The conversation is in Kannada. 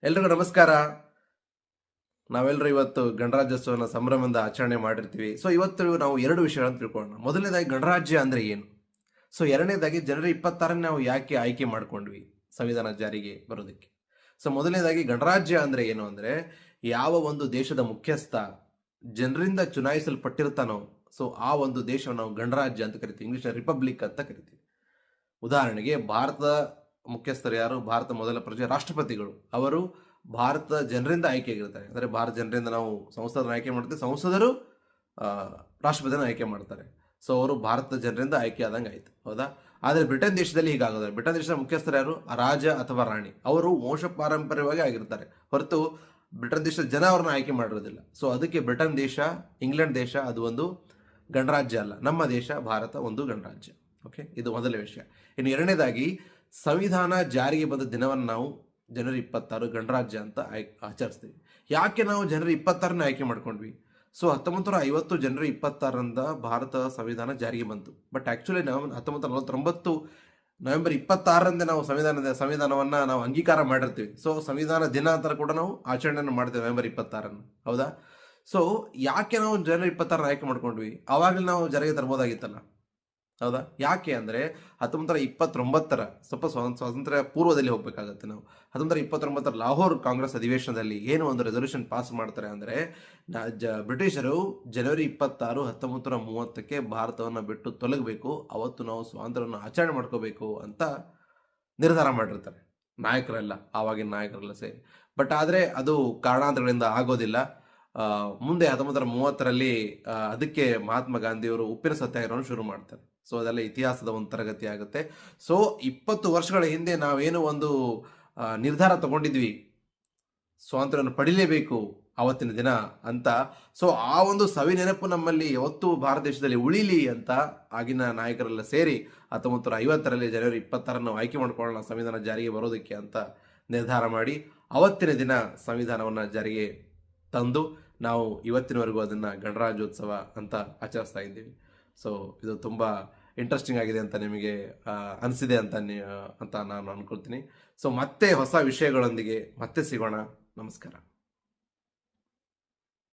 ಎಲ್ರಿಗೂ ನಮಸ್ಕಾರ. ನಾವೆಲ್ಲರೂ ಇವತ್ತು ಗಣರಾಜ್ಯೋತ್ಸವನ ಸಂಭ್ರಮದಿಂದ ಆಚರಣೆ ಮಾಡಿರ್ತೀವಿ. ಸೊ ಇವತ್ತು ನಾವು ಎರಡು ವಿಷಯಗಳನ್ನು ತಿಳ್ಕೊಳ್ಳೋಣ. ಮೊದಲನೇದಾಗಿ ಗಣರಾಜ್ಯ ಅಂದ್ರೆ ಏನು. ಸೊ ಎರಡನೇದಾಗಿ ಜನವರಿ 26 ನಾವು ಯಾಕೆ ಆಯ್ಕೆ ಮಾಡ್ಕೊಂಡ್ವಿ ಸಂವಿಧಾನ ಜಾರಿಗೆ ಬರೋದಕ್ಕೆ. ಸೊ ಮೊದಲನೇದಾಗಿ ಗಣರಾಜ್ಯ ಅಂದ್ರೆ ಏನು ಅಂದ್ರೆ, ಯಾವ ಒಂದು ದೇಶದ ಮುಖ್ಯಸ್ಥ ಜನರಿಂದ ಚುನಾಯಿಸಲ್ಪಟ್ಟಿರ್ತಾನೋ, ಸೊ ಆ ಒಂದು ದೇಶವನ್ನು ನಾವು ಗಣರಾಜ್ಯ ಅಂತ ಕರಿತೀವಿ. ಇಂಗ್ಲಿಷ್ ರಿಪಬ್ಲಿಕ್ ಅಂತ ಕರಿತೀವಿ. ಉದಾಹರಣೆಗೆ ಭಾರತದ ಮುಖ್ಯಸ್ಥರು ಯಾರು? ಭಾರತ ಮೊದಲ ಪ್ರಜೆ ರಾಷ್ಟ್ರಪತಿಗಳು. ಅವರು ಭಾರತ ಜನರಿಂದ ಆಯ್ಕೆಯಾಗಿರ್ತಾರೆ. ಅಂದರೆ ಭಾರತ ಜನರಿಂದ ನಾವು ಸಂಸದರನ್ನು ಆಯ್ಕೆ ಮಾಡ್ತೀವಿ, ಸಂಸದರು ರಾಷ್ಟ್ರಪತಿಯನ್ನು ಆಯ್ಕೆ ಮಾಡ್ತಾರೆ. ಸೊ ಅವರು ಭಾರತ ಜನರಿಂದ ಆಯ್ಕೆ ಆದಂಗೆ ಆಯ್ತು, ಹೌದಾ? ಆದರೆ ಬ್ರಿಟನ್ ದೇಶದಲ್ಲಿ ಹೀಗಾಗೋದಿಲ್ಲ. ಬ್ರಿಟನ್ ದೇಶದ ಮುಖ್ಯಸ್ಥರು ಯಾರು? ರಾಜ ಅಥವಾ ರಾಣಿ. ಅವರು ವಂಶ ಪಾರಂಪರ್ಯವಾಗಿ ಆಗಿರ್ತಾರೆ, ಹೊರತು ಬ್ರಿಟನ್ ದೇಶದ ಜನ ಅವ್ರನ್ನ ಆಯ್ಕೆ ಮಾಡಿರೋದಿಲ್ಲ. ಸೊ ಅದಕ್ಕೆ ಬ್ರಿಟನ್ ದೇಶ, ಇಂಗ್ಲೆಂಡ್ ದೇಶ ಅದು ಒಂದು ಗಣರಾಜ್ಯ ಅಲ್ಲ. ನಮ್ಮ ದೇಶ ಭಾರತ ಒಂದು ಗಣರಾಜ್ಯ. ಓಕೆ, ಇದು ಮೊದಲ ವಿಷಯ. ಇನ್ನು ಎರಡನೇದಾಗಿ, ಸಂವಿಧಾನ ಜಾರಿಗೆ ಬಂದ ದಿನವನ್ನು ನಾವು ಜನವರಿ 26 ಗಣರಾಜ್ಯ ಅಂತ ಆಚರಿಸ್ತೀವಿ. ಯಾಕೆ ನಾವು ಜನವರಿ 26ನ ಆಯ್ಕೆ ಮಾಡ್ಕೊಂಡ್ವಿ? ಸೊ 1950 ಜನವರಿ 26ರಿಂದ ಭಾರತ ಸಂವಿಧಾನ ಜಾರಿಗೆ ಬಂತು. ಬಟ್ ಆ್ಯಕ್ಚುಲಿ ನಾವು 1949 ನವೆಂಬರ್ 26ರಂದೇ ನಾವು ಸಂವಿಧಾನವನ್ನು ನಾವು ಅಂಗೀಕಾರ ಮಾಡಿರ್ತೀವಿ. ಸೊ ಸಂವಿಧಾನ ದಿನ ಅಂತ ಕೂಡ ನಾವು ಆಚರಣೆಯನ್ನು ಮಾಡ್ತೇವೆ ನವೆಂಬರ್ 26ರನ್ನು, ಹೌದಾ? ಸೊ ಯಾಕೆ ನಾವು ಜನವರಿ 26ರ ಆಯ್ಕೆ ಮಾಡ್ಕೊಂಡ್ವಿ? ಆವಾಗಲೇ ನಾವು ಜಾರಿಗೆ ತರ್ಬೋದಾಗಿತ್ತಲ್ಲ, ಹೌದಾ? ಯಾಕೆ ಅಂದರೆ 1929 ಸ್ವಲ್ಪ ಸ್ವಾತಂತ್ರ್ಯ ಪೂರ್ವದಲ್ಲಿ ಹೋಗ್ಬೇಕಾಗತ್ತೆ ನಾವು. 1929 ಲಾಹೋರ್ ಕಾಂಗ್ರೆಸ್ ಅಧಿವೇಶನದಲ್ಲಿ ಏನು ಒಂದು ರೆಸೊಲ್ಯೂಷನ್ ಪಾಸ್ ಮಾಡ್ತಾರೆ ಅಂದರೆ, ಬ್ರಿಟಿಷರು ಜನವರಿ 26, 1930ಕ್ಕೆ ಭಾರತವನ್ನು ಬಿಟ್ಟು ತೊಲಗಬೇಕು, ಅವತ್ತು ನಾವು ಸ್ವಾತಂತ್ರ್ಯವನ್ನು ಆಚರಣೆ ಮಾಡ್ಕೋಬೇಕು ಅಂತ ನಿರ್ಧಾರ ಮಾಡಿರ್ತಾರೆ ನಾಯಕರೆಲ್ಲ, ಆವಾಗಿನ ನಾಯಕರೆಲ್ಲ ಸೇರಿ. ಬಟ್ ಆದರೆ ಅದು ಕಾರಣಾಂತರಗಳಿಂದ ಆಗೋದಿಲ್ಲ. ಮುಂದೆ 1930ರಲ್ಲಿ ಅದಕ್ಕೆ ಮಹಾತ್ಮ ಗಾಂಧಿಯವರು ಉಪ್ಪಿನ ಸತ್ಯಾಗ್ರಹವನ್ನು ಶುರು ಮಾಡ್ತಾರೆ. ಸೊ ಅದೆಲ್ಲ ಇತಿಹಾಸದ ಒಂದು ತರಗತಿ ಆಗುತ್ತೆ. ಸೊ 20 ವರ್ಷಗಳ ಹಿಂದೆ ನಾವೇನು ಒಂದು ನಿರ್ಧಾರ ತಗೊಂಡಿದ್ವಿ, ಸ್ವಾತಂತ್ರ್ಯವನ್ನು ಪಡಿಲೇಬೇಕು ಆವತ್ತಿನ ದಿನ ಅಂತ. ಸೊ ಆ ಒಂದು ಸವಿ ನೆನಪು ನಮ್ಮಲ್ಲಿ ಯಾವತ್ತೂ ಭಾರತ ದೇಶದಲ್ಲಿ ಉಳಿಲಿ ಅಂತ ಆಗಿನ ನಾಯಕರೆಲ್ಲ ಸೇರಿ 1950ರಲ್ಲಿ ಜನವರಿ 26 ಆಯ್ಕೆ ಮಾಡ್ಕೊಳ್ಳೋಣ ಸಂವಿಧಾನ ಜಾರಿಗೆ ಬರೋದಕ್ಕೆ ಅಂತ ನಿರ್ಧಾರ ಮಾಡಿ, ಅವತ್ತಿನ ದಿನ ಸಂವಿಧಾನವನ್ನು ಜಾರಿಗೆ ತಂದು ನಾವು ಇವತ್ತಿನವರೆಗೂ ಅದನ್ನು ಗಣರಾಜ್ಯೋತ್ಸವ ಅಂತ ಆಚರಿಸ್ತಾ ಇದ್ದೀವಿ. ಸೊ ಇದು ತುಂಬ ಇಂಟ್ರೆಸ್ಟಿಂಗ್ ಆಗಿದೆ ಅಂತ ನಿಮಗೆ ಅನಿಸಿದೆ ಅಂತ ನಾನು ಅನ್ಕೊಳ್ತೀನಿ. ಸೊ ಮತ್ತೆ ಹೊಸ ವಿಷಯಗಳೊಂದಿಗೆ ಮತ್ತೆ ಸಿಗೋಣ. ನಮಸ್ಕಾರ.